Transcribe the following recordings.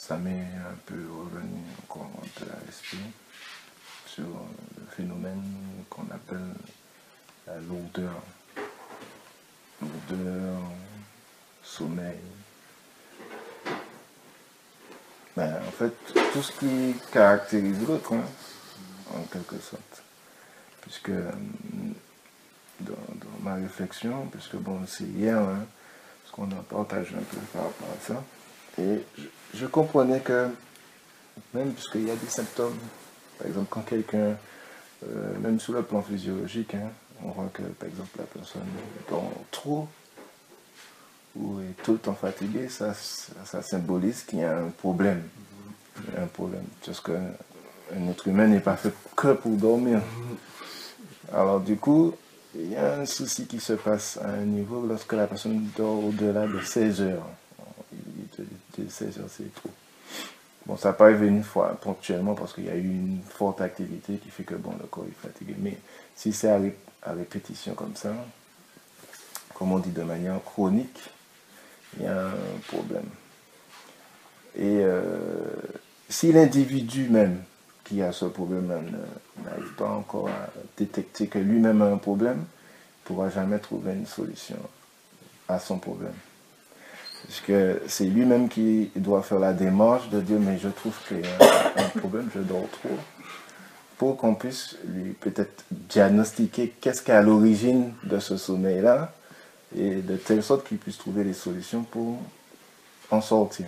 ça m'est un peu revenu encore un peu à l'esprit sur le phénomène qu'on appelle la lourdeur. Lourdeur, sommeil. Ben, en fait, tout ce qui caractérise l'autre, hein, en quelque sorte. Puisque dans ma réflexion, puisque bon, c'est hier, hein, parce qu'on a partagé un peu par rapport à ça, et je comprenais que, même puisqu'il y a des symptômes, par exemple, quand quelqu'un, même sur le plan physiologique, hein, on voit que, par exemple, la personne dort trop ou est tout le temps fatiguée, ça symbolise qu'il y a un problème. Il y a un problème, parce qu'un être humain n'est pas fait que pour dormir. Alors du coup, il y a un souci qui se passe à un niveau lorsque la personne dort au-delà de 16 heures. Il dit 16 heures, c'est trop. Bon, ça peut arriver une fois ponctuellement parce qu'il y a eu une forte activité qui fait que bon, le corps est fatigué. Mais si c'est à répétition comme ça, comme on dit de manière chronique, il y a un problème. Et si l'individu même qui a ce problème n'arrive pas encore à détecter que lui-même a un problème, il ne pourra jamais trouver une solution à son problème. Parce que c'est lui-même qui doit faire la démarche de dire mais je trouve qu'il y a un problème, je dors trop, pour qu'on puisse lui peut-être diagnostiquer qu'est-ce qui est à l'origine de ce sommeil-là, et de telle sorte qu'il puisse trouver des solutions pour en sortir.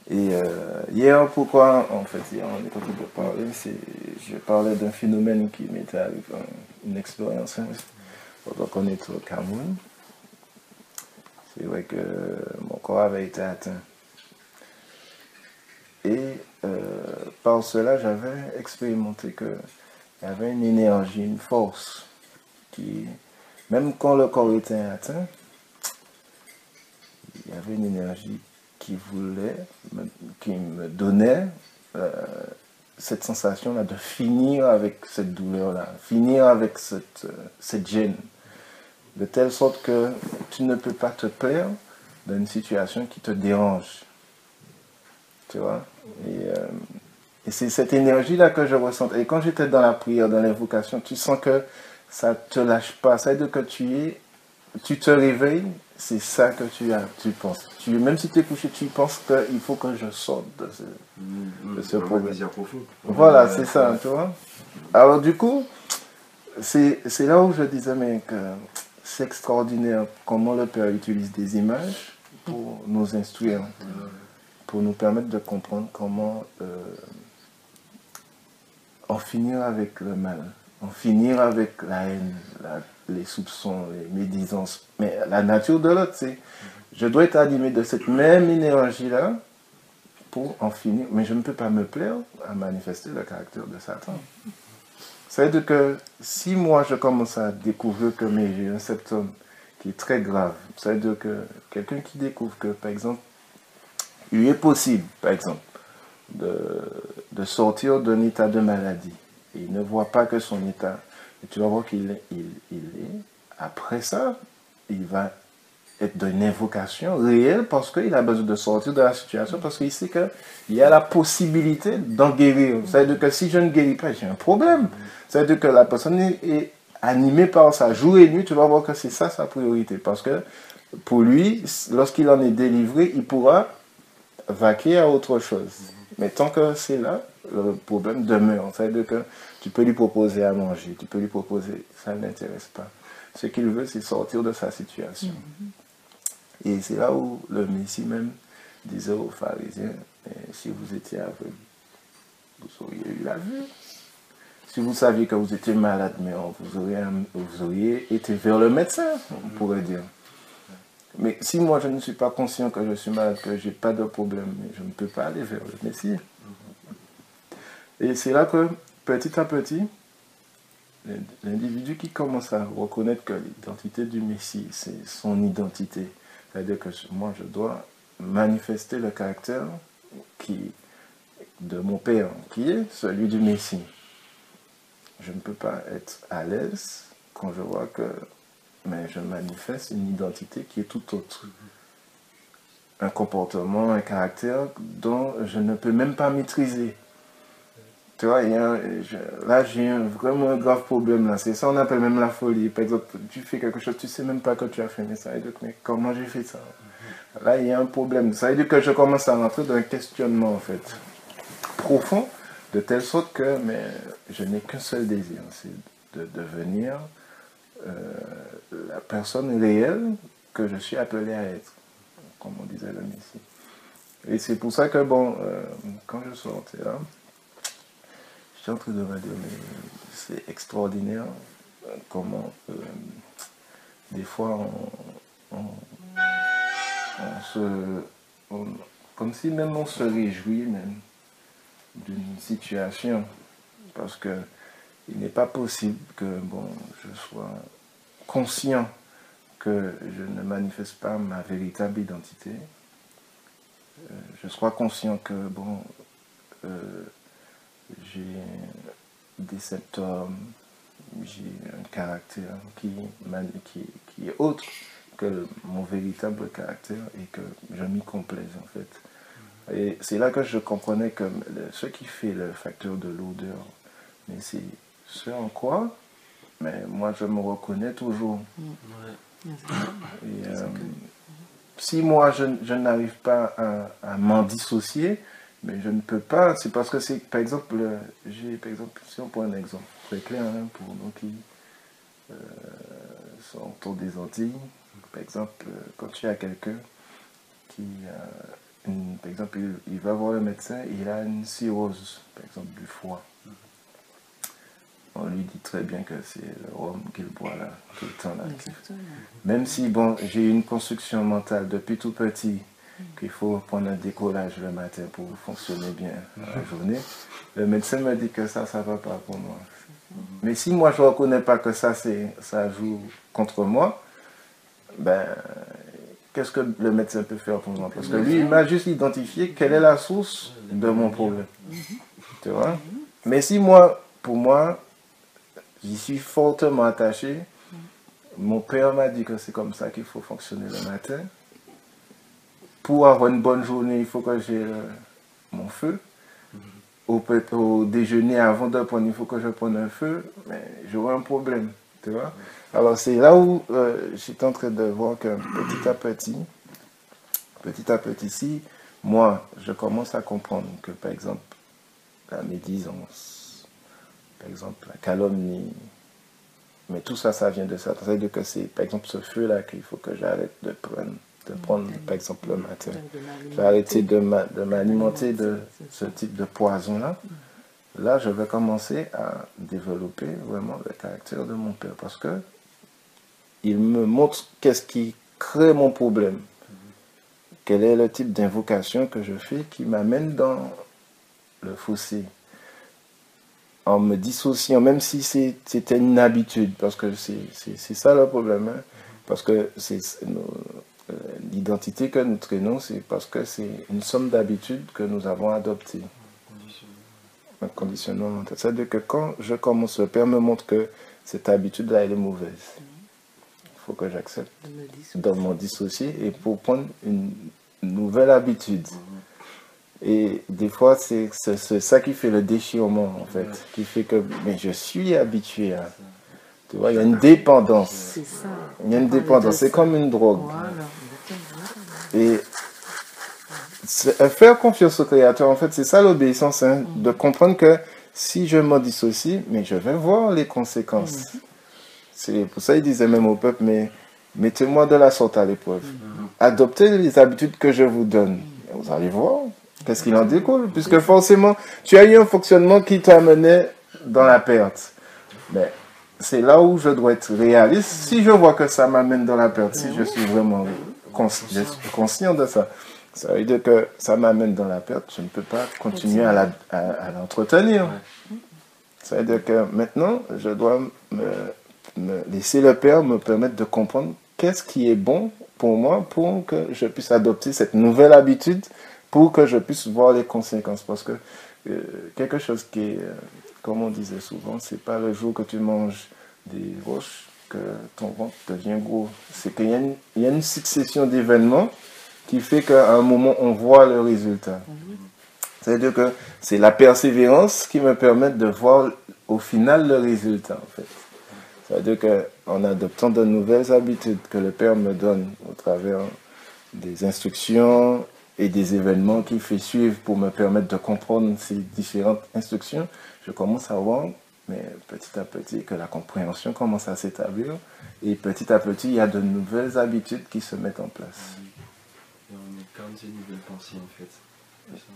Et hier, pourquoi, en fait, hier on est en train de parler, je parlais d'un phénomène qui m'était arrivé, une expérience, hein, pendant qu'on était au Cameroun. C'est vrai que mon corps avait été atteint. Et par cela, j'avais expérimenté qu'il y avait une énergie, une force, qui, même quand le corps était atteint, il y avait une énergie qui me donnait cette sensation-là de finir avec cette douleur-là, finir avec cette gêne, de telle sorte que tu ne peux pas te plaire dans une situation qui te dérange. Tu vois? Et c'est cette énergie-là que je ressens. Et quand j'étais dans la prière, dans l'invocation, tu sens que ça ne te lâche pas. Ça veut dire que tu te réveilles, c'est ça que tu penses. Même si tu es couché, tu penses qu'il faut que je sorte de ce problème. Voilà, c'est ça, tu vois. Alors du coup, c'est là où je disais, mais que c'est extraordinaire comment le Père utilise des images pour nous instruire, pour nous permettre de comprendre comment en finir avec le mal, en finir avec la haine, les soupçons, les médisances. Mais la nature de l'autre, c'est je dois être animé de cette même énergie-là pour en finir. Mais je ne peux pas me plaire à manifester le caractère de Satan. C'est-à-dire que si moi je commence à découvrir que j'ai un symptôme qui est très grave, c'est-à-dire que quelqu'un qui découvre que, par exemple, il est possible, par exemple, de sortir d'un état de maladie, et il ne voit pas que son état, et tu vas voir qu'il est, après ça, il va être d'une invocation réelle parce qu'il a besoin de sortir de la situation, parce qu'il sait qu'il y a la possibilité d'en guérir. C'est-à-dire que si je ne guéris pas, j'ai un problème. C'est-à-dire que la personne est animée par ça jour et nuit, tu vas voir que c'est ça sa priorité. Parce que pour lui, lorsqu'il en est délivré, il pourra vaquer à autre chose. Mais tant que c'est là, le problème demeure. C'est-à-dire que tu peux lui proposer à manger, tu peux lui proposer, ça ne l'intéresse pas. Ce qu'il veut, c'est sortir de sa situation. Et c'est là où le Messie même disait aux pharisiens, si vous étiez aveugle, vous auriez eu la vue. Si vous saviez que vous étiez malade, mais vous auriez été vers le médecin, on pourrait dire. Mais si moi je ne suis pas conscient que je suis malade, que je n'ai pas de problème, je ne peux pas aller vers le Messie. Et c'est là que, petit à petit, l'individu qui commence à reconnaître que l'identité du Messie, c'est son identité. C'est-à-dire que moi, je dois manifester le caractère de mon Père, qui est celui du Messie. Je ne peux pas être à l'aise quand je vois que je manifeste une identité qui est tout autre. un comportement, un caractère dont je ne peux même pas maîtriser. Tu vois, là j'ai vraiment un grave problème là. C'est ça on appelle même la folie. Par exemple, tu fais quelque chose, tu sais même pas que tu as fait, mais ça veut dire que mais comment j'ai fait ça? Là il y a un problème. Ça veut dire que je commence à rentrer dans un questionnement en fait profond, de telle sorte que mais je n'ai qu'un seul désir, c'est de devenir la personne réelle que je suis appelé à être, comme on disait le Messie. Et c'est pour ça que bon, quand je sortais là, j'étais en train de me dire, mais c'est extraordinaire comment des fois comme si même on se réjouit même d'une situation, parce que il n'est pas possible que bon, je sois conscient que je ne manifeste pas ma véritable identité. Je sois conscient que bon, j'ai des symptômes, j'ai un caractère qui est autre que mon véritable caractère et que je m'y complaise en fait. Et c'est là que je comprenais que ce qui fait le facteur de l'odeur, mais c'est ce en quoi, mais moi je me reconnais toujours. Et, si moi je n'arrive pas à m'en dissocier, mais je ne peux pas, c'est parce que c'est, par exemple, si on prend un exemple très clair pour nous qui sont autour des Antilles, par exemple, quand tu as quelqu'un qui, par exemple, il va voir le médecin, il a une cirrhose, par exemple, du foie. On lui dit très bien que c'est le rhum qu'il boit là, tout le temps là. Même si, bon, j'ai une construction mentale depuis tout petit, qu'il faut prendre un décollage le matin pour fonctionner bien la journée, le médecin me dit que ça ne va pas pour moi. Mais si moi je ne reconnais pas que ça joue contre moi, ben, qu'est-ce que le médecin peut faire pour moi? Parce que lui, il m'a juste identifié quelle est la source de mon problème. Tu vois? Mais si moi, pour moi, j'y suis fortement attaché, mon père m'a dit que c'est comme ça qu'il faut fonctionner le matin. Pour avoir une bonne journée, il faut que j'ai mon feu. Au déjeuner, avant de prendre, il faut que je prenne un feu, mais j'aurai un problème, tu vois. Alors c'est là où je suis en train de voir que petit à petit, si moi, je commence à comprendre que, par exemple, la médisance, par exemple, la calomnie, mais tout ça, ça vient de ça. C'est-à-dire que c'est, par exemple, ce feu-là qu'il faut que j'arrête de prendre, par exemple, le matin. Je vais arrêter de m'alimenter de ce type de poison-là. Là, je vais commencer à développer vraiment le caractère de mon père parce que il me montre qu'est-ce qui crée mon problème. Quel est le type d'invocation que je fais qui m'amène dans le fossé. En me dissociant, même si c'était une habitude, parce que c'est ça le problème. Hein? Parce que l'identité que nous traînons, c'est parce que c'est une somme d'habitudes que nous avons adoptées. Un conditionnement mental. C'est-à-dire que quand je commence, le Père me montre que cette habitude-là, elle est mauvaise. Il faut que j'accepte de m'en dissocier et pour prendre une nouvelle habitude. Et des fois, c'est ça qui fait le déchirement, en fait, qui fait que mais je suis habitué à... Tu vois, il y a une dépendance. C'est ça. Il y a une dépendance, c'est comme une drogue. Voilà. Et faire confiance au Créateur, en fait, c'est ça l'obéissance, hein, de comprendre que si je m'en dissocie, mais je vais voir les conséquences. C'est pour ça qu'il disait même au peuple, mais mettez-moi de la sorte à l'épreuve. Adoptez les habitudes que je vous donne. Et vous allez voir qu'est-ce qu'il en découle, puisque forcément, tu as eu un fonctionnement qui t'a mené dans la perte. Mais c'est là où je dois être réaliste. Si je vois que ça m'amène dans la perte, si je suis vraiment conscient de ça, ça veut dire que ça m'amène dans la perte, je ne peux pas continuer à l'entretenir. Ça veut dire que maintenant, je dois me laisser le Père me permettre de comprendre qu'est-ce qui est bon pour moi, pour que je puisse adopter cette nouvelle habitude, pour que je puisse voir les conséquences. Parce que quelque chose qui est, comme on disait souvent, c'est pas le jour que tu manges des roches que ton ventre devient gros. C'est qu'il y a une succession d'événements qui fait qu'à un moment, on voit le résultat. C'est-à-dire que c'est la persévérance qui me permet de voir au final le résultat, en fait. C'est-à-dire qu'en adoptant de nouvelles habitudes que le Père me donne au travers des instructions et des événements qu'il fait suivre pour me permettre de comprendre ces différentes instructions, je commence à voir, mais petit à petit, que la compréhension commence à s'établir et petit à petit, il y a de nouvelles habitudes qui se mettent en place. Et on incarne ces nouvelles pensées, en fait.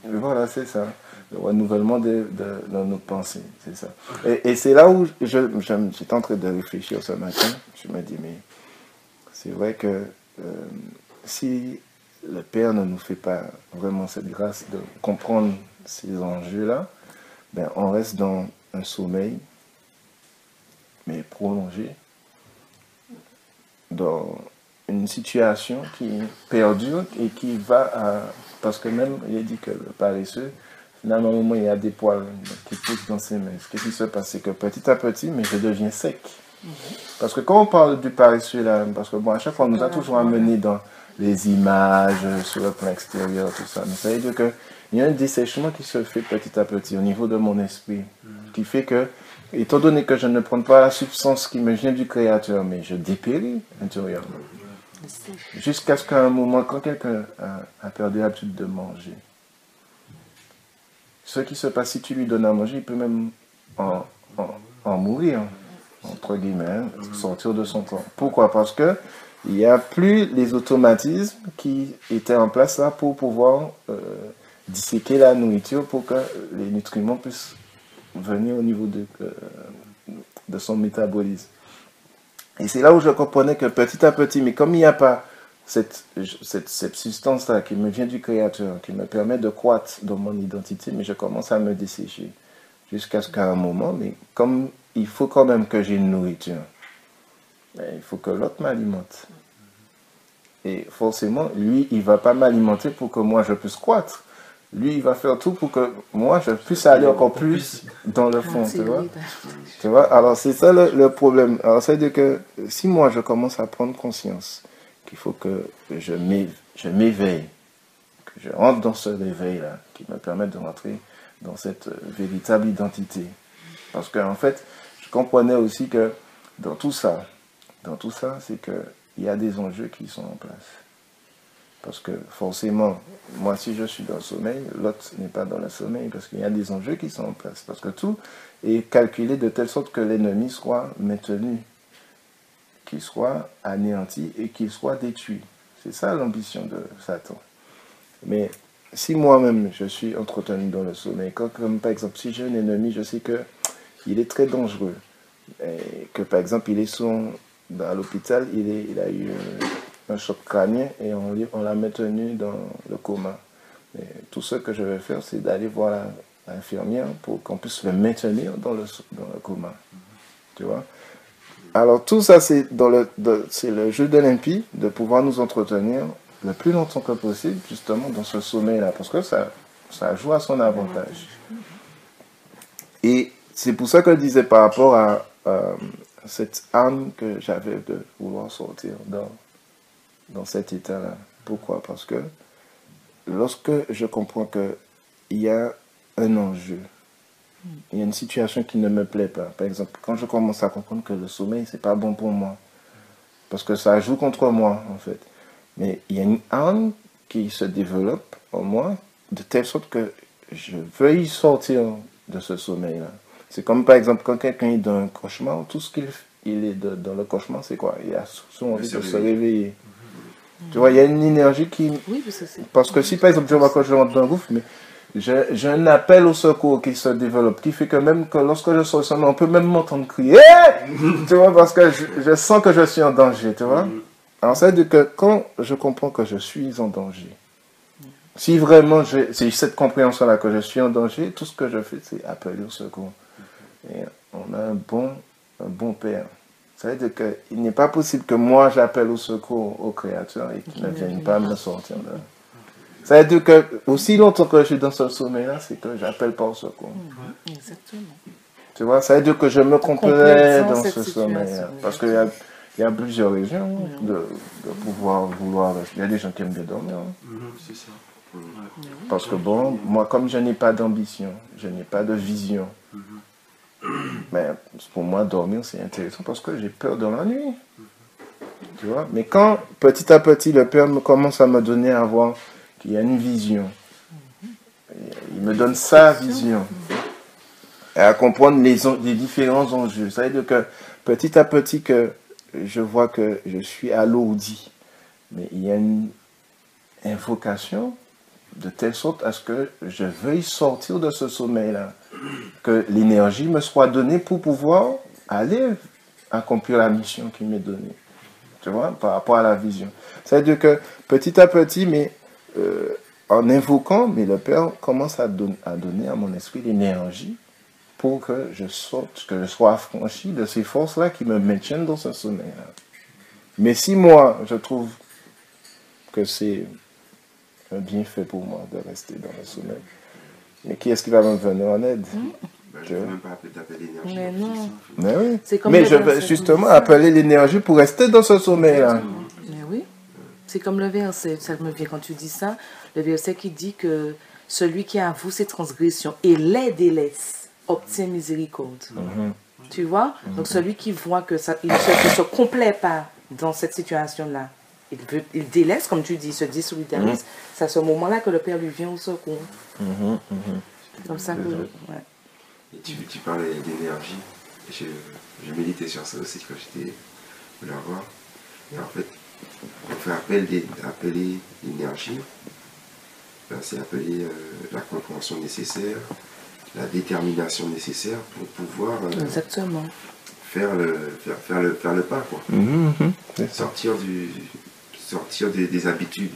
Et voilà, c'est ça. Le renouvellement de nos pensées, c'est ça. Et c'est là où j'étais en train de réfléchir ce matin. Je me dis, mais c'est vrai que si le Père ne nous fait pas vraiment cette grâce de comprendre ces enjeux-là, ben on reste dans un sommeil, mais prolongé, dans une situation qui perdure et qui va à... Parce que même, il a dit que le paresseux, finalement, au moment où il y a des poils qui poussent dans ses mains, ce qui se passe, c'est que petit à petit, mais je deviens sec. Parce que quand on parle du paresseux, là, parce que bon, à chaque fois, on nous a toujours amené dans les images, sur le plan extérieur, tout ça. Mais ça veut dire qu'il y a un dessèchement qui se fait petit à petit au niveau de mon esprit, qui fait que, étant donné que je ne prends pas la substance qui me vient du Créateur, mais je dépéris intérieurement. Jusqu'à ce qu'à un moment, quand quelqu'un a perdu l'habitude de manger, ce qui se passe, si tu lui donnes à manger, il peut même en mourir, entre guillemets, sortir de son corps. Pourquoi? Parce que il n'y a plus les automatismes qui étaient en place là pour pouvoir disséquer la nourriture pour que les nutriments puissent venir au niveau de son métabolisme. Et c'est là où je comprenais que petit à petit, mais comme il n'y a pas cette substance-là qui me vient du Créateur, qui me permet de croître dans mon identité, mais je commence à me dessécher. Jusqu'à ce qu'à un moment, mais comme il faut quand même que j'ai une nourriture, il faut que l'autre m'alimente. Et forcément, lui, il ne va pas m'alimenter pour que moi je puisse croître. Lui, il va faire tout pour que moi, je puisse aller encore plus dans le fond, tu vois. Tu vois, alors c'est ça le problème. Alors, c'est-à-dire que si moi, je commence à prendre conscience qu'il faut que je m'éveille, que je rentre dans ce réveil-là, qui me permet de rentrer dans cette véritable identité. Parce qu'en fait, je comprenais aussi que dans tout ça, c'est qu'il y a des enjeux qui sont en place. Parce que forcément, moi si je suis dans le sommeil, l'autre n'est pas dans le sommeil, parce qu'il y a des enjeux qui sont en place. Parce que tout est calculé de telle sorte que l'ennemi soit maintenu, qu'il soit anéanti et qu'il soit détruit. C'est ça l'ambition de Satan. Mais si moi-même je suis entretenu dans le sommeil, comme par exemple si j'ai un ennemi, je sais qu'il est très dangereux, et que par exemple il est à l'hôpital, il a eu un choc crânien et on l'a maintenu dans le coma. Et tout ce que je vais faire, c'est d'aller voir l'infirmière pour qu'on puisse le maintenir dans le coma. Tu vois? Alors tout ça, c'est le jeu de l'impie de pouvoir nous entretenir le plus longtemps que possible, justement dans ce sommeil-là, parce que ça joue à son avantage. Et c'est pour ça que je disais par rapport à cette âme que j'avais de vouloir sortir dans cet état-là. Pourquoi? Parce que lorsque je comprends qu'il y a un enjeu, il y a une situation qui ne me plaît pas. Par exemple, quand je commence à comprendre que le sommeil, c'est pas bon pour moi, parce que ça joue contre moi, en fait. Mais il y a une âme qui se développe en moi, de telle sorte que je veuille sortir de ce sommeil-là. C'est comme, par exemple, quand quelqu'un est dans un cauchemar, tout ce qu'il est dans le cauchemar, c'est quoi? Il a souvent envie de se réveiller. Tu vois, il y a une énergie qui... Oui, parce que si, par exemple, je vois que je rentre dans un gouffre, mais j'ai un appel au secours qui se développe, qui fait que même que lorsque je sors, on peut même m'entendre crier. Tu vois, parce que je sens que je suis en danger, tu vois. Alors, ça veut dire que quand je comprends que je suis en danger, si vraiment c'est cette compréhension-là que je suis en danger, tout ce que je fais, c'est appeler au secours. Et on a un bon Père. Ça veut dire qu'il n'est pas possible que moi j'appelle au secours au Créateur et qu'il ne vienne pas me sortir de là. Ça veut dire que aussi longtemps que je suis dans ce sommeil-là, c'est que j'appelle pas au secours. Exactement. Tu vois, ça veut dire que je me complais dans ce sommeil-là. Parce qu'il Il y a plusieurs raisons de pouvoir vouloir. Il y a des gens qui aiment bien dormir. Hein. C'est ça. Parce que bon, moi, comme je n'ai pas d'ambition, je n'ai pas de vision, mais pour moi, dormir, c'est intéressant parce que j'ai peur de la nuit. Tu vois? Mais quand, petit à petit, le Père commence à me donner à voir qu'il y a une vision, il me donne sa vision, et à comprendre les différents enjeux. Ça veut dire que petit à petit, que je vois que je suis alourdi, mais il y a une invocation de telle sorte à ce que je veuille sortir de ce sommeil-là, que l'énergie me soit donnée pour pouvoir aller accomplir la mission qui m'est donnée, tu vois, par rapport à la vision. C'est-à-dire que petit à petit, mais en invoquant, mais le Père commence à donner à mon esprit l'énergie pour que je sorte, que je sois affranchi de ces forces-là qui me maintiennent dans ce sommeil-là. Mais si moi, je trouve que c'est un bienfait pour moi de rester dans le sommeil, mais qui est-ce qui va me venir en aide? Je ne peux même pas appeler l'énergie. Mais non. Mais oui. Comme mais je vais justement appeler l'énergie pour rester dans ce sommeil-là. Mais oui. C'est comme le verset, ça me vient quand tu dis ça, le verset qui dit que celui qui avoue ses transgressions et les délaisse obtient miséricorde. Tu vois? Donc celui qui voit que ça, il ne se complaît pas dans cette situation-là, il délaisse, comme tu dis, il se désolidarise. C'est à ce moment-là que le Père lui vient au secours. C'est comme ça que... Ouais. Et tu parlais d'énergie. Je méditais sur ça aussi quand j'étais au lavoir. Et en fait, on fait appeler l'énergie. Ben, c'est appeler la compréhension nécessaire, la détermination nécessaire pour pouvoir exactement. Faire le pas, quoi. Sortir des habitudes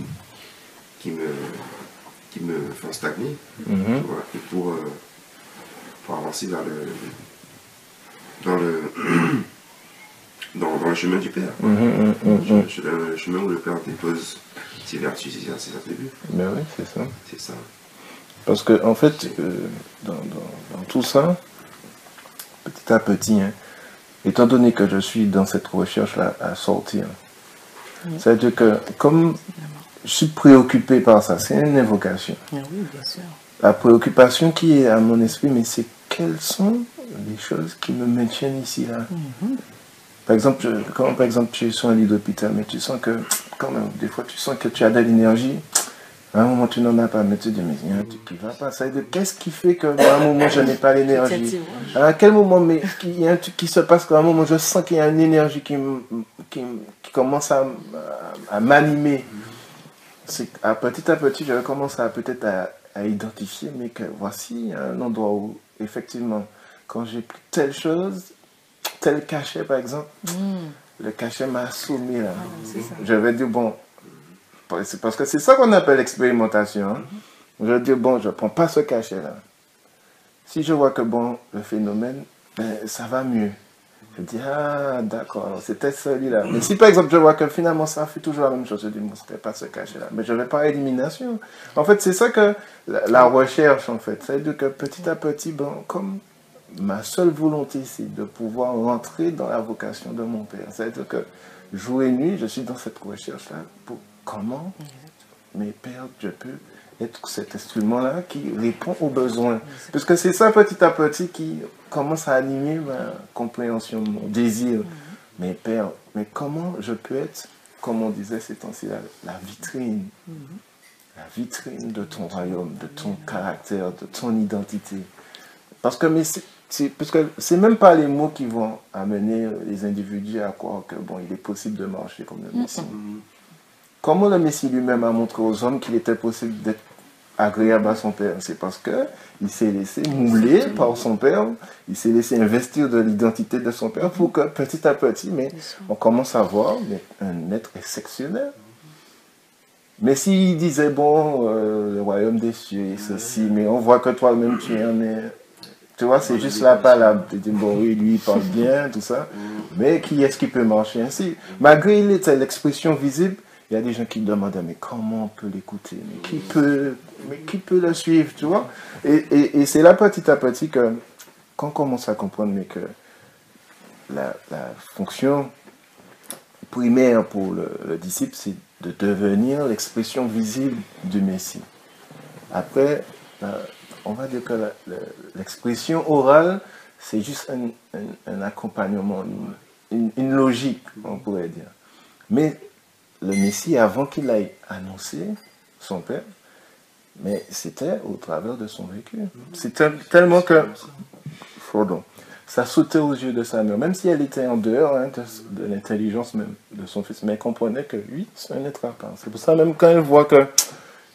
qui me font stagner, tu vois, et pour avancer dans le chemin du Père. Le chemin où le Père dépose ses vertus et ses attributs. Ben oui, c'est ça. C'est ça. Parce que, en fait, dans tout ça, petit à petit, hein, étant donné que je suis dans cette recherche-là à sortir, c'est-à-dire que comme je suis préoccupé par ça, c'est une invocation. Oui, bien sûr. La préoccupation qui est à mon esprit, mais c'est quelles sont les choses qui me maintiennent ici, là. Par exemple, quand par exemple tu es sur un lit d'hôpital, mais tu sens que, quand même, des fois tu sens que tu as de l'énergie, à un moment tu n'en as pas, mais tu te dis, mais il y a un truc qui ne va pas. Ça veut dire, qu'est-ce qui fait qu'à un moment je n'ai pas l'énergie? À quel moment, mais il y a un truc qui se passe qu'à un moment je sens qu'il y a une énergie qui commence à m'animer. Petit à petit, je commence peut-être à identifier, mais que voici un endroit où, effectivement, quand j'ai pris telle chose, tel cachet par exemple, le cachet m'a assommé là. Je vais dire, bon, c'est parce que c'est ça qu'on appelle l'expérimentation. Hein. Je vais dire, bon, je ne prends pas ce cachet là. Si je vois que, bon, le phénomène, ben, ça va mieux. Je dis, ah, d'accord, c'était celui-là. Mais si par exemple je vois que finalement ça fait toujours la même chose, je dis, bon, c'était pas ce cachet-là. Mais je vais pas à élimination. En fait, c'est ça que la recherche, en fait. C'est-à-dire que petit à petit, bon, comme ma seule volonté, c'est de pouvoir rentrer dans la vocation de mon Père. C'est-à-dire que jour et nuit, je suis dans cette recherche-là pour comment, mes pères, je peux être cet instrument-là qui répond aux besoins. Parce que c'est ça petit à petit qui commence à animer ma compréhension, mon désir. Mais Père, mais comment je peux être, comme on disait ces temps-ci, la vitrine. La vitrine de ton royaume, de ton caractère, de ton identité. Parce que c'est même pas les mots qui vont amener les individus à croire que bon, il est possible de marcher comme le Messie. Comment le Messie lui-même a montré aux hommes qu'il était possible d'être agréable à son Père? C'est parce qu'il s'est laissé mouler par son Père, il s'est laissé investir de l'identité de son Père pour que petit à petit, mais on commence à voir un être exceptionnel. Mais s'il disait, bon, le royaume des cieux et ceci, mais on voit que toi-même tu en es... Tu vois, c'est juste la palabre. Tu dis, bon, oui, lui, il parle bien, tout ça. Mais qui est-ce qui peut marcher ainsi? Malgré l'expression visible, il y a des gens qui demandent, mais comment on peut l'écouter? Mais qui peut le suivre, tu vois? Et c'est là, petit à petit, qu'on commence à comprendre mais que la fonction primaire pour le disciple, c'est de devenir l'expression visible du Messie. Après, on va dire que l'expression orale, c'est juste un accompagnement, une logique, on pourrait dire. Mais le Messie, avant qu'il aille annoncer son Père, mais c'était au travers de son vécu. C'est tellement que... Pardon. Ça sautait aux yeux de sa mère, même si elle était en dehors de l'intelligence même de son fils, mais elle comprenait que lui, c'est un être à part. C'est pour ça même quand elle voit que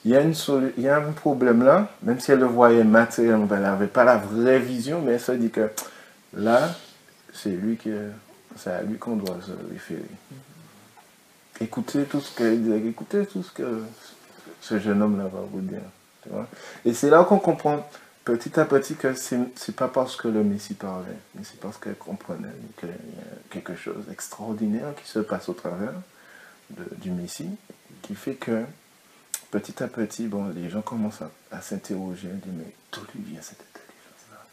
il y a un problème là, même si elle le voyait matériellement, elle n'avait pas la vraie vision, mais elle se dit que là, c'est à lui qu'on doit se référer. Écoutez tout ce que ce jeune homme-là va vous dire. Tu vois? Et c'est là qu'on comprend petit à petit que c'est pas parce que le Messie parlait, mais c'est parce qu'elle comprenait qu'il y a quelque chose d'extraordinaire qui se passe au travers du Messie, qui fait que petit à petit, bon, les gens commencent à s'interroger, à dire, mais d'où lui vient cette intelligence-là?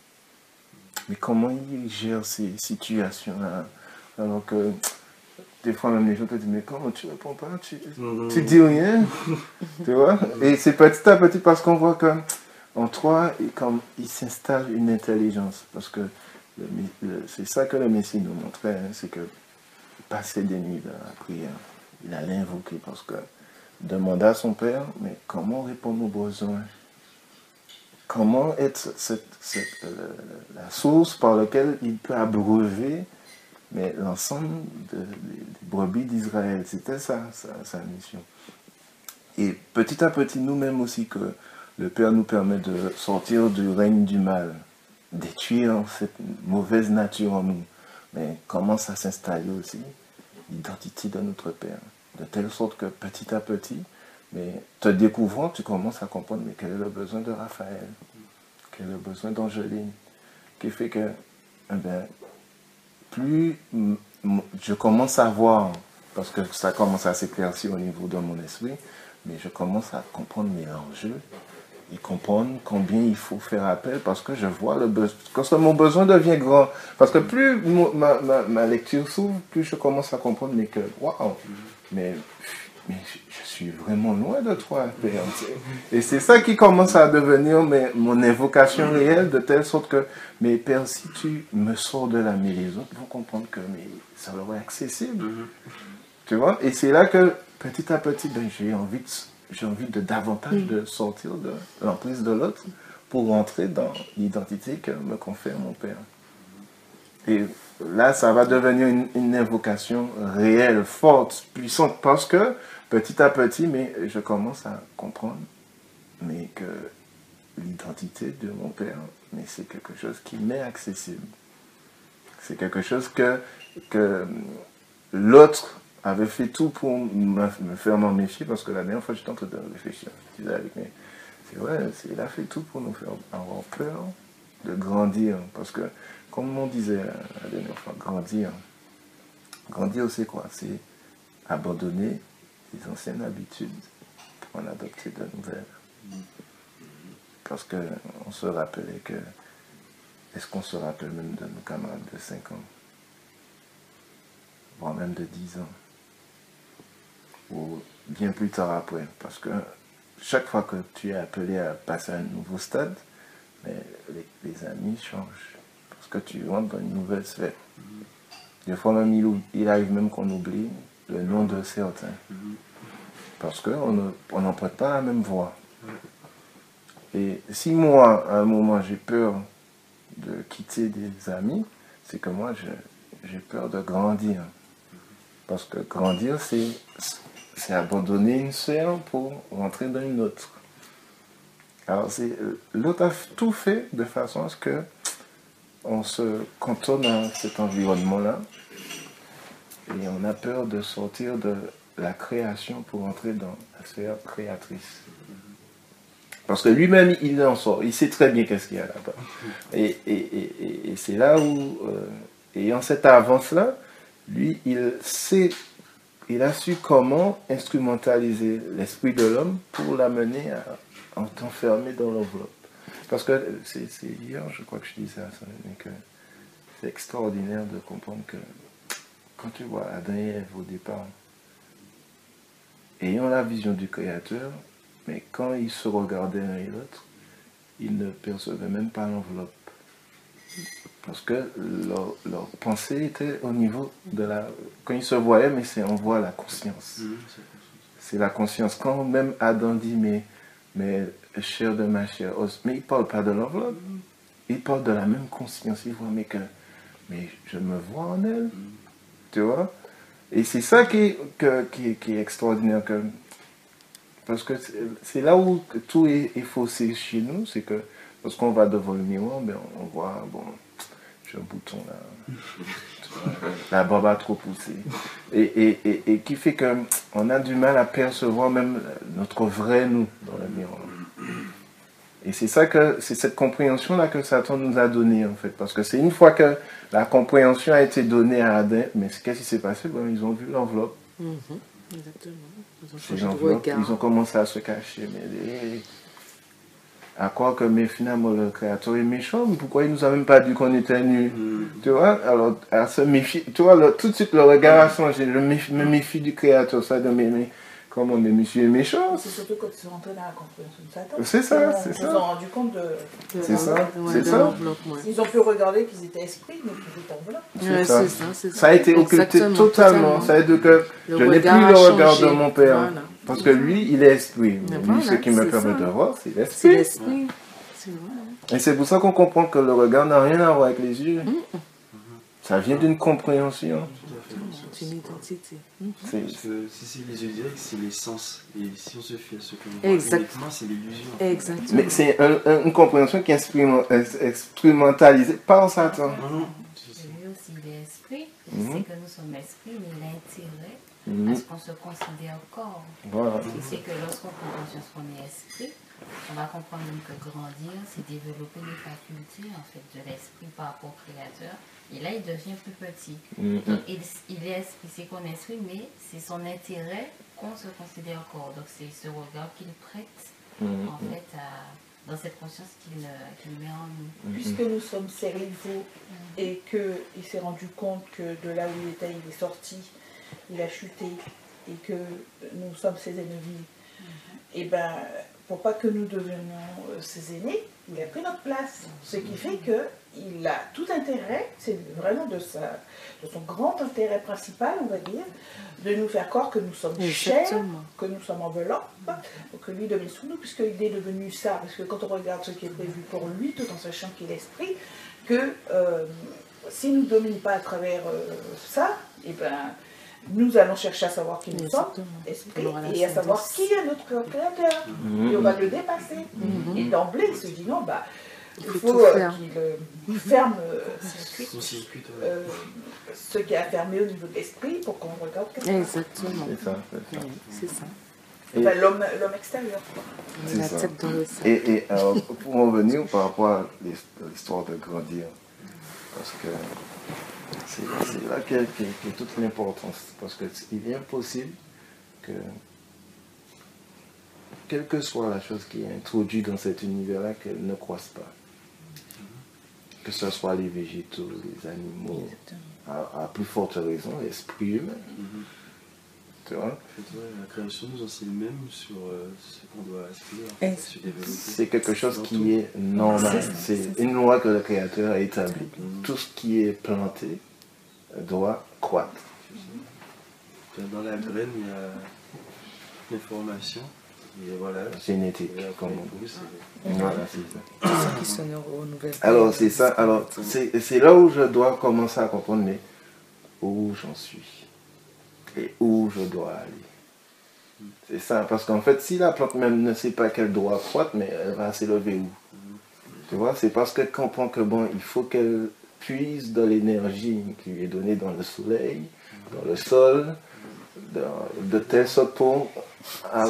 Mais comment il gère ces situations-là? Alors que des fois même les gens te disent, mais comment tu réponds pas? Tu dis rien? Tu vois? Et c'est petit à petit parce qu'on voit que en toi, comme il s'installe une intelligence. Parce que c'est ça que le Messie nous montrait, hein, c'est que passer des nuits dans la prière, il allait invoquer parce que demander à son Père, mais comment répondre aux besoins? Comment être la source par laquelle il peut abreuver mais l'ensemble des brebis d'Israël? C'était ça, sa mission. Et petit à petit, nous-mêmes aussi, que le Père nous permet de sortir du règne du mal, détruire cette mauvaise nature en nous, mais commence à s'installer aussi l'identité de notre Père. De telle sorte que petit à petit, mais te découvrant, tu commences à comprendre mais quel est le besoin de Raphaël, quel est le besoin d'Angeline, qui fait que plus je commence à voir, parce que ça commence à s'éclaircir au niveau de mon esprit, mais je commence à comprendre mes enjeux et comprendre combien il faut faire appel parce que je vois le besoin, parce que mon besoin devient grand. Parce que plus ma lecture s'ouvre, plus je commence à comprendre mais que, waouh, mais je suis vraiment loin de toi, Père. Et c'est ça qui commence à devenir mon invocation réelle, de telle sorte que, mais Père, si tu me sors de là, mais les autres vont comprendre que ça leur est accessible. Tu vois? Et c'est là que, petit à petit, j'ai envie de davantage de sortir de l'emprise de l'autre pour rentrer dans l'identité que me confère mon Père. Et là, ça va devenir une invocation réelle, forte, puissante, parce que petit à petit, mais je commence à comprendre mais que l'identité de mon Père, mais c'est quelque chose qui m'est accessible. C'est quelque chose que l'autre avait fait tout pour me faire m'en méfier, parce que la dernière fois, j'étais en train de réfléchir. Je disais avec, mais c'est vrai, il a fait tout pour nous faire avoir peur de grandir. Parce que, comme on disait la dernière fois, grandir, c'est quoi? C'est abandonner les anciennes habitudes pour en adopter de nouvelles. Parce qu'on se rappelait que, est-ce qu'on se rappelle même de nos camarades de 5 ans, voire même de 10 ans, ou bien plus tard après, parce que chaque fois que tu es appelé à passer à un nouveau stade, mais les amis changent, parce que tu rentres dans une nouvelle sphère. Des fois même, il arrive même qu'on oublie le nom de certains, parce qu'on n'emprunte pas la même voie. Et si moi, à un moment, j'ai peur de quitter des amis, c'est que moi, j'ai peur de grandir. Parce que grandir, c'est abandonner une sphère pour rentrer dans une autre. Alors, l'autre a tout fait de façon à ce que on se cantonne à cet environnement-là et on a peur de sortir de la création pour entrer dans la sphère créatrice. Parce que lui-même, il en sort, il sait très bien qu'est-ce qu'il y a là-bas. Et c'est là où, ayant cette avance-là, lui, il a su comment instrumentaliser l'esprit de l'homme pour l'amener à t'enfermer dans l'enveloppe. Parce que c'est hier, je crois que je disais à ça, mais que c'est extraordinaire de comprendre que quand tu vois Adam et Ève au départ, ayant la vision du Créateur, mais quand ils se regardaient l'un et l'autre, ils ne percevaient même pas l'enveloppe. Parce que leur pensée était au niveau de la... Quand ils se voyaient, mais on voit la conscience. C'est la conscience. Quand même Adam dit, mais chair de ma chair, os, mais il ne parle pas de l'enveloppe. Il parle de la même conscience. Il voit, mais je me vois en elle. Tu vois? Et c'est ça qui est extraordinaire. Parce que c'est là où tout est faussé chez nous. C'est que lorsqu'on va devant le miroir, ben, on voit, bon, j'ai un bouton là. La barbe a trop poussé. Et qui fait qu'on a du mal à percevoir même notre vrai nous dans le miroir. Et c'est cette compréhension-là que Satan nous a donnée, en fait. Parce que c'est une fois que la compréhension a été donnée à Adam, mais qu'est-ce qui s'est passé? Ben, ils ont vu l'enveloppe. Exactement. Ils ont commencé à se cacher. Mais à croire que mais finalement le Créateur est méchant, mais pourquoi il nous a même pas dit qu'on était nus? Tu vois? Alors, à se méfier, tu vois, tout de suite le regard a changé. Je me méfie du Créateur, ça de mais comment mais monsieur est méchant? C'est surtout quand ils sont rentrés dans la compréhension de Satan. C'est ça, c'est Ils ça. se sont rendus compte de... C'est ça, c'est de ça. l'enveloppe, ouais. Ils ont pu regarder qu'ils étaient esprits, mais qu'ils étaient enveloppes. Ouais, ça. c'est ça. Ça a été occulté Exactement, totalement. Ça veut dire que Le je n'ai plus regard le a regard changé. de mon père. Voilà. Parce que lui, il est esprit. Mais Lui, voilà, ce qui me c'est permet ça. de voir, c'est C'est l'esprit. l'esprit. C'est vrai. Et c'est pour ça qu'on comprend que le regard n'a rien à voir avec les yeux. Ça vient d'une compréhension. C'est une identité. C'est- Parce que si c'est les yeux directs, c'est les sens. Et si on se fie à ce que l'on voit Exact. uniquement, c'est l'illusion. Exactement. Mais c'est une compréhension qui est instrumentalisée par Satan. C'est ça. Lui aussi, il est esprit. Mhm. Il sait que nous sommes esprits, mais l'intérêt Mhm. à ce qu'on se considère corps. Voilà. Il sait que lorsqu'on prend conscience qu'on est esprit, on va comprendre même que grandir, c'est développer les facultés en fait, de l'esprit par rapport au Créateur. Et là, il devient plus petit. Mhm. Donc, il est esprit, c'est qu'on est esprit, mais c'est son intérêt qu'on se considère corps. Donc, c'est ce regard qu'il prête Mhm. en fait dans cette conscience qu'il met en nous. Puisque nous sommes ses rivaux et qu'il s'est rendu compte que de là où il était, il est sorti, il a chuté et que nous sommes ses ennemis, et ben pour pas que nous devenions ses aînés, il a pris notre place. Ce qui fait qu'il a tout intérêt, c'est vraiment de son grand intérêt principal, on va dire, de nous faire croire que nous sommes chers, Exactement. que nous sommes enveloppes, pour que lui domine sur nous, puisqu'il est devenu ça. Parce que quand on regarde ce qui est prévu pour lui, tout en sachant qu'il est esprit, que s'il ne nous domine pas à travers ça, et ben nous allons chercher à savoir qui nous sommes, Exactement. esprit, On aura la et à savoir sagesse. qui est notre créateur. Et on va le dépasser. Et d'emblée, il se dit non, bah, il faut faut tout faire. qu'il ferme Son circuit, ce qui est fermé au niveau de l'esprit pour qu'on regarde quelque chose. Exactement. C'est ça, c'est ça. Oui, c'est ça. Enfin, l'homme extérieur. Quoi. On C'est met la ça. tête dans le sac. Et alors, pour en revenir par rapport à l'histoire de grandir, parce que c'est là qu'est toute l'importance. Parce qu'il est impossible que, quelle que soit la chose qui est introduite dans cet univers-là, qu'elle ne croisse pas. Que ce soit les végétaux, les animaux, à plus forte raison, l'esprit humain. Tu vois? En fait, ouais, la création nous enseigne même sur ce qu'on doit aspirer, se développer. C'est quelque chose Dans qui tout. est normal. C'est une loi que le Créateur a établie. Tout ce qui est planté doit croître. Dans la graine, il y a l'information. Et voilà. Génétique, Et après, comme on pour nous, c'est- Voilà, c'est ça. Tout ça qui se renouvelle. Alors, c'est ça. Alors, c'est là où je dois commencer à comprendre, mais où j'en suis et où je dois aller. C'est ça, parce qu'en fait, si la plante même ne sait pas qu'elle doit croître, mais elle va s'élever où? Tu vois, c'est parce qu'elle comprend que bon, il faut qu'elle puise dans l'énergie qui lui est donnée dans le soleil, dans le sol, de telle sorte pour à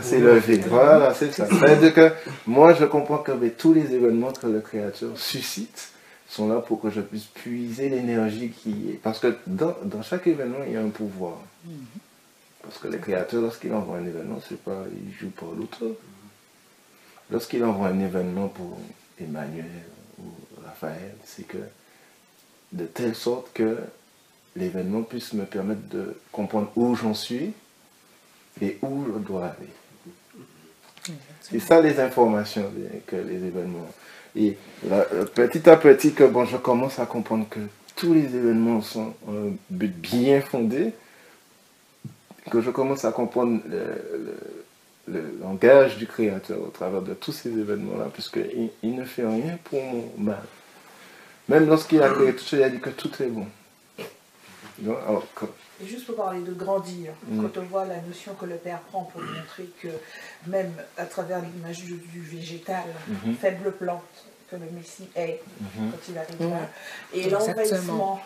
s'élever. Voilà, c'est ça. C'est-à-dire que moi, je comprends que mais, tous les événements que le Créateur suscite sont là pour que je puisse puiser l'énergie qui est. Parce que dans chaque événement, il y a un pouvoir. Parce que le Créateur, lorsqu'il envoie un événement, c'est pas, il joue pas l'autre. Lorsqu'il envoie un événement pour Emmanuel ou Raphaël, c'est que de telle sorte que l'événement puisse me permettre de comprendre où j'en suis et où je dois aller. C'est ça les informations que les événements. Et là, petit à petit, que bon, je commence à comprendre que tous les événements sont un but bien fondé, que je commence à comprendre le langage du Créateur au travers de tous ces événements-là, puisqu'il ne fait rien pour mon mal. Même lorsqu'il a créé tout ça, il a dit que tout est bon. Donc, alors, Et juste pour parler de grandir, quand on voit la notion que le Père prend pour montrer que même à travers l'image du végétal, faible plante, que le Messie est quand il arrive là, et l'envahissement,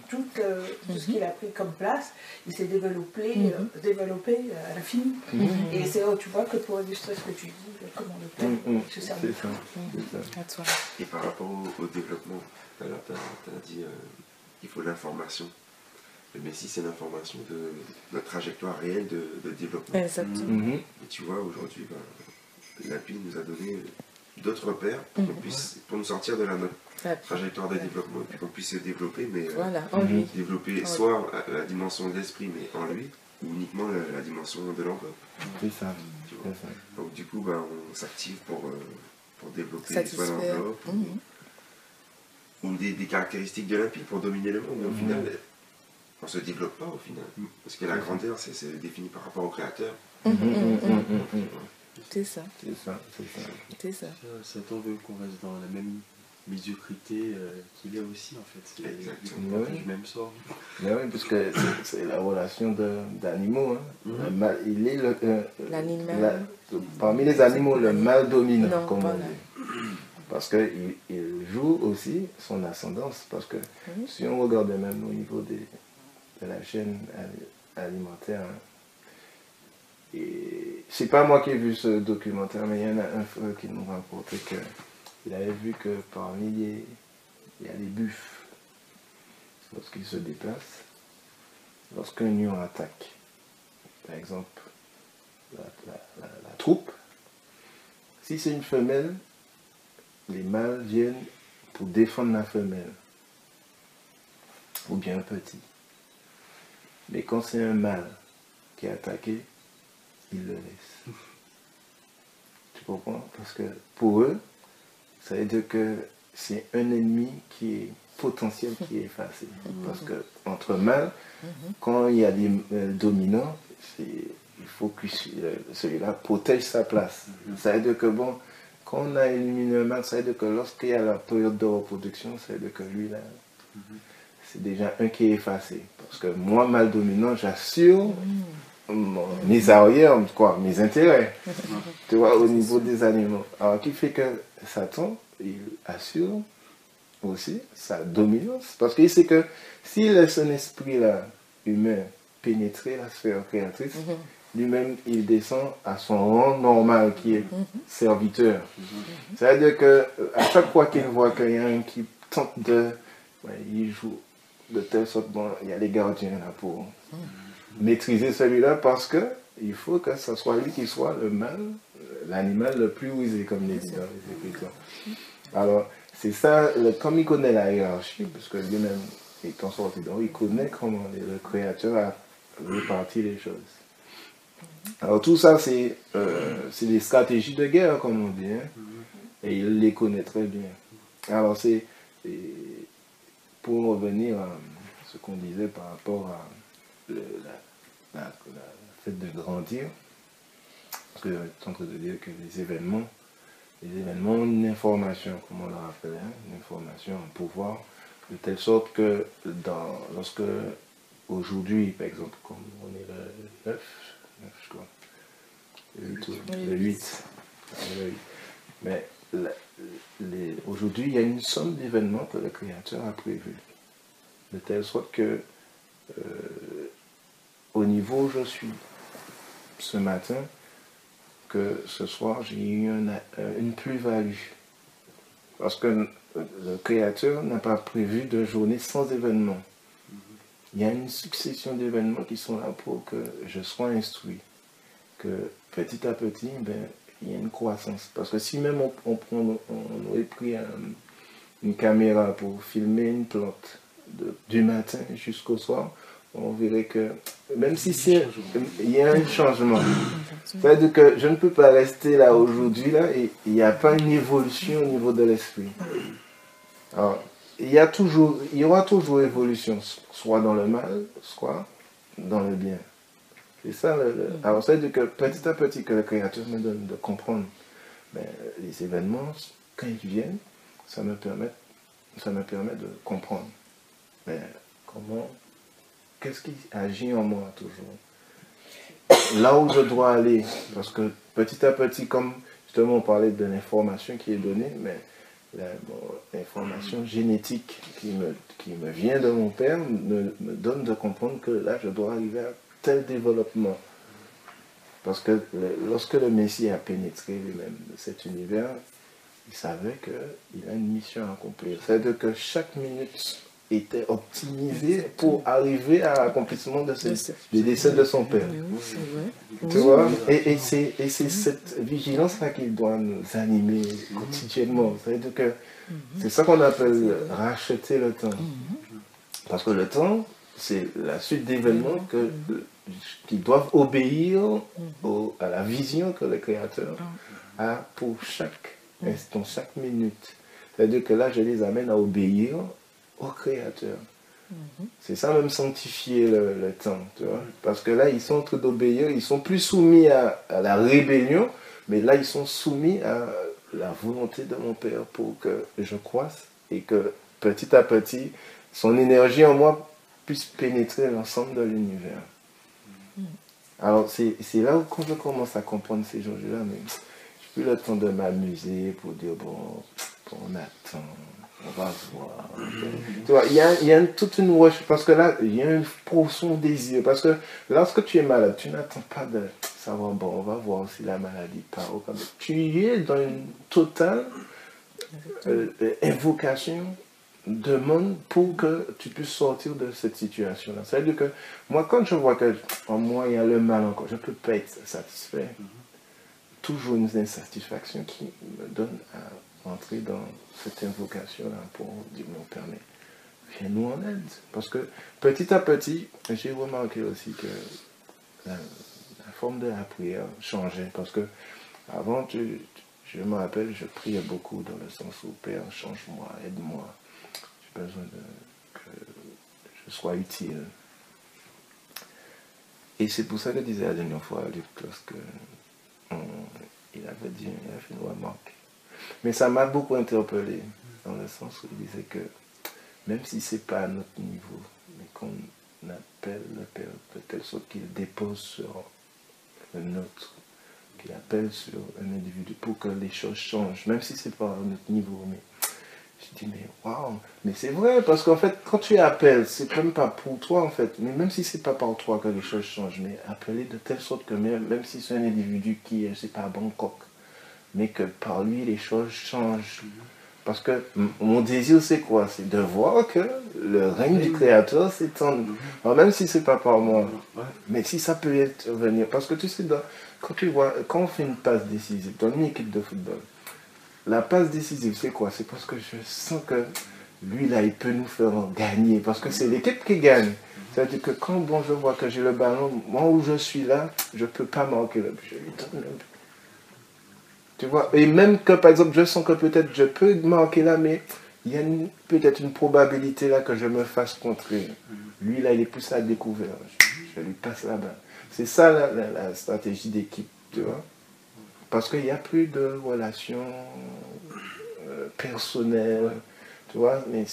tout ce qu'il a pris comme place, il s'est développé à l'infini. Et c'est tu vois que pour illustrer ce que tu dis, comment le Père se sert de ça. Et par rapport au développement, tu as dit qu'il faut l'information. Le Messie, c'est l'information de notre trajectoire réelle de développement. Exactement. Et tu vois, aujourd'hui, l'API nous a donné d'autres repères pour nous sortir de notre trajectoire de développement, et puis qu'on puisse se développer, mais développer soit la dimension de l'esprit, mais en lui, ou uniquement la dimension de l'enveloppe. C'est ça. Donc du coup, on s'active pour développer soit l'enveloppe, ou des caractéristiques de l'API pour dominer le monde. Mais au final, on ne se développe pas au final. Parce que la grandeur, c'est défini par rapport au créateur. C'est ça. Satan veut qu'on reste dans la même médiocrité qu'il est aussi, en fait. C'est exactement du même sort. Mais oui, parce que c'est la relation d'animaux. Il est l'animal. Parmi les animaux, le mâle dominant, comme on dit. Parce qu'il joue aussi son ascendance. Parce que si on regarde même au niveau de la chaîne alimentaire, et c'est pas moi qui ai vu ce documentaire, mais il y en a un frère qui nous racontait qu'il avait vu que parmi il y a les buffles, lorsqu'ils se déplacent, lorsqu'un lion attaque, par exemple, la troupe, si c'est une femelle, les mâles viennent pour défendre la femelle, ou bien un petit. Mais quand c'est un mâle qui est attaqué, ils le laissent. Tu comprends? Parce que pour eux, ça veut dire que c'est un ennemi qui est potentiel, qui est effacé. Parce que entre mâles, quand il y a des dominants, il faut que celui-là protège sa place. Ça veut dire que bon, quand on a éliminé un mâle, ça veut dire que lorsqu'il y a la période de reproduction, ça veut dire que lui là, c'est déjà un qui est effacé. Parce que moi, mâle dominant, j'assure mes arrières, quoi, mes intérêts, tu vois, au niveau des animaux. Alors, qui fait que Satan, il assure aussi sa dominance, parce qu'il sait que s'il laisse un esprit-là, humain, pénétrer la sphère créatrice, lui-même, il descend à son rang normal, qui est serviteur. C'est-à-dire qu'à chaque fois qu'il voit qu'il y a un qui tente il joue de telle sorte, il y a les gardiens là pour maîtriser celui-là, parce que il faut que ce soit lui qui soit le mâle, l'animal le plus rusé, comme il dit dans les Écritures. Alors, c'est ça, comme il connaît la hiérarchie, parce que lui-même étant sorti d'en haut, il connaît comment le Créateur a réparti les choses. Alors tout ça, c'est des stratégies de guerre, comme on dit, et il les connaît très bien. Alors pour revenir à ce qu'on disait par rapport à la fait de grandir, parce que je suis en train de dire que les événements ont une information, comme on l'a rappelé, une information, un pouvoir, de telle sorte que lorsque aujourd'hui, par exemple, comme on est le 9 je crois, le 8. Mais aujourd'hui, il y a une somme d'événements que le Créateur a prévus. De telle sorte que, au niveau où je suis ce matin, que ce soir, j'ai eu une plus-value. Parce que le Créateur n'a pas prévu de journée sans événements. Il y a une succession d'événements qui sont là pour que je sois instruit. Que petit à petit, il y a une croissance. Parce que si même on aurait pris une caméra pour filmer une plante du matin jusqu'au soir, on verrait que même si il y a un changement, c'est-à-dire que je ne peux pas rester là aujourd'hui là et il n'y a pas une évolution au niveau de l'esprit. Alors, il y aura toujours évolution, soit dans le mal, soit dans le bien. C'est ça. Alors, c'est-à-dire que petit à petit que le Créateur me donne de comprendre, ben, les événements, quand ils viennent, ça me permet de comprendre. Mais qu'est-ce qui agit en moi toujours? Là où je dois aller, parce que petit à petit, comme justement on parlait de l'information qui est donnée, mais l'information génétique qui me vient de mon père me donne de comprendre que là je dois arriver à tel développement. Parce que lorsque le Messie a pénétré lui-même de cet univers, il savait qu'il a une mission à accomplir. C'est-à-dire que chaque minute était optimisée pour arriver à l'accomplissement des décès de son père. Tu vois? Et c'est cette vigilance-là qui doit nous animer quotidiennement. C'est-à-dire que c'est ça qu'on appelle racheter le temps. Parce que le temps, c'est la suite d'événements qui doivent obéir à la vision que le Créateur a pour chaque instant, chaque minute. C'est-à-dire que là, je les amène à obéir au Créateur. C'est ça même sanctifier le temps, tu vois. Parce que là, ils sont en train d'obéir, ils sont plus soumis à la rébellion, mais là, ils sont soumis à la volonté de mon Père pour que je croisse et que petit à petit, son énergie en moi puisse pénétrer l'ensemble de l'univers. Alors, c'est là où quand je commence à comprendre ces choses-là, mais j'ai plus le temps de m'amuser pour dire, bon, on attend, on va voir. Tu vois, il y a toute une recherche, parce que là, il y a un profond désir. Parce que lorsque tu es malade, tu n'attends pas de savoir, bon, on va voir si la maladie part. Tu es dans une totale invocation, demande pour que tu puisses sortir de cette situation-là. C'est-à-dire que moi, quand je vois que en moi, il y a le mal encore, je ne peux pas être satisfait. Toujours une insatisfaction qui me donne à entrer dans cette invocation-là pour dire, mon Père, mais viens-nous en aide. Parce que petit à petit, j'ai remarqué aussi que la forme de la prière changeait. Parce que avant, je me rappelle, je priais beaucoup dans le sens où, Père, change-moi, aide-moi. J'ai besoin que je sois utile. Et c'est pour ça que je disais la dernière fois à Luc, lorsque il avait fait une remarque. Mais ça m'a beaucoup interpellé, dans le sens où il disait que même si ce n'est pas à notre niveau, mais qu'on appelle le Père de telle sorte qu'il dépose sur le nôtre, qu'il appelle sur un individu pour que les choses changent, même si ce n'est pas à notre niveau. Mais je dis, mais waouh, mais c'est vrai, parce qu'en fait, quand tu appelles, c'est même pas pour toi en fait, mais même si c'est pas par toi que les choses changent, mais appeler de telle sorte que même si c'est un individu qui est, c'est pas à Bangkok, mais que par lui les choses changent. Parce que mon désir c'est quoi? C'est de voir que le règne du Créateur s'étend. Alors même si c'est pas par moi, mais si ça peut être venir, parce que tu sais, quand on fait une passe décisive dans une équipe de football, la passe décisive, c'est quoi? C'est parce que je sens que lui, là, il peut nous faire gagner. Parce que c'est l'équipe qui gagne. C'est-à-dire que quand je vois que j'ai le ballon, moi où je suis là, je ne peux pas marquer le but. Je lui donne le but. Tu vois? Et même que, par exemple, je sens que peut-être je peux marquer là, mais il y a peut-être une probabilité là que je me fasse contrer. Lui, là, il est plus à découvert. Je lui passe la balle. C'est ça la stratégie d'équipe, tu vois? Parce qu'il n'y a plus de relations personnelles, tu vois, mais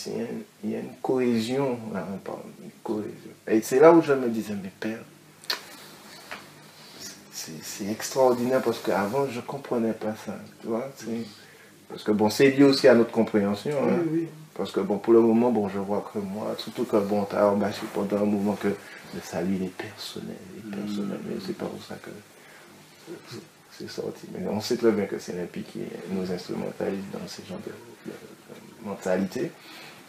il y a une cohésion, là, on parle d'une cohésion. Et c'est là où je me disais, mais Père, c'est extraordinaire parce qu'avant, je ne comprenais pas ça, tu vois. Parce que bon, c'est lié aussi à notre compréhension. Hein, oui. Parce que bon, pour le moment, bon, je vois que moi, surtout que bon, tu as embâché pendant un moment que le salut, il est personnel, mais c'est pas pour ça que c'est sorti. Mais on sait très bien que c'est l'Olympique qui nous instrumentalise dans ce genre de mentalité.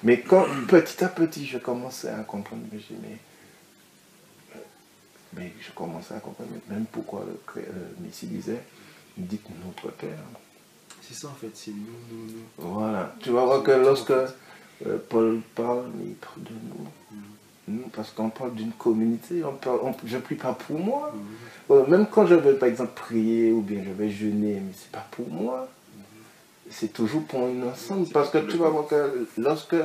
Mais quand petit à petit je commençais à comprendre, mais je commençais à comprendre même pourquoi le Messie disait, dites notre Père. C'est ça en fait, c'est nous. Voilà. Tu vas voir que lorsque Paul parle, mais il parle de nous. Nous, parce qu'on parle d'une communauté, je ne prie pas pour moi. Même quand je vais, par exemple, prier ou bien je vais jeûner, mais ce n'est pas pour moi. C'est toujours pour un ensemble. Parce que tu vas voir que lorsque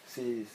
c'est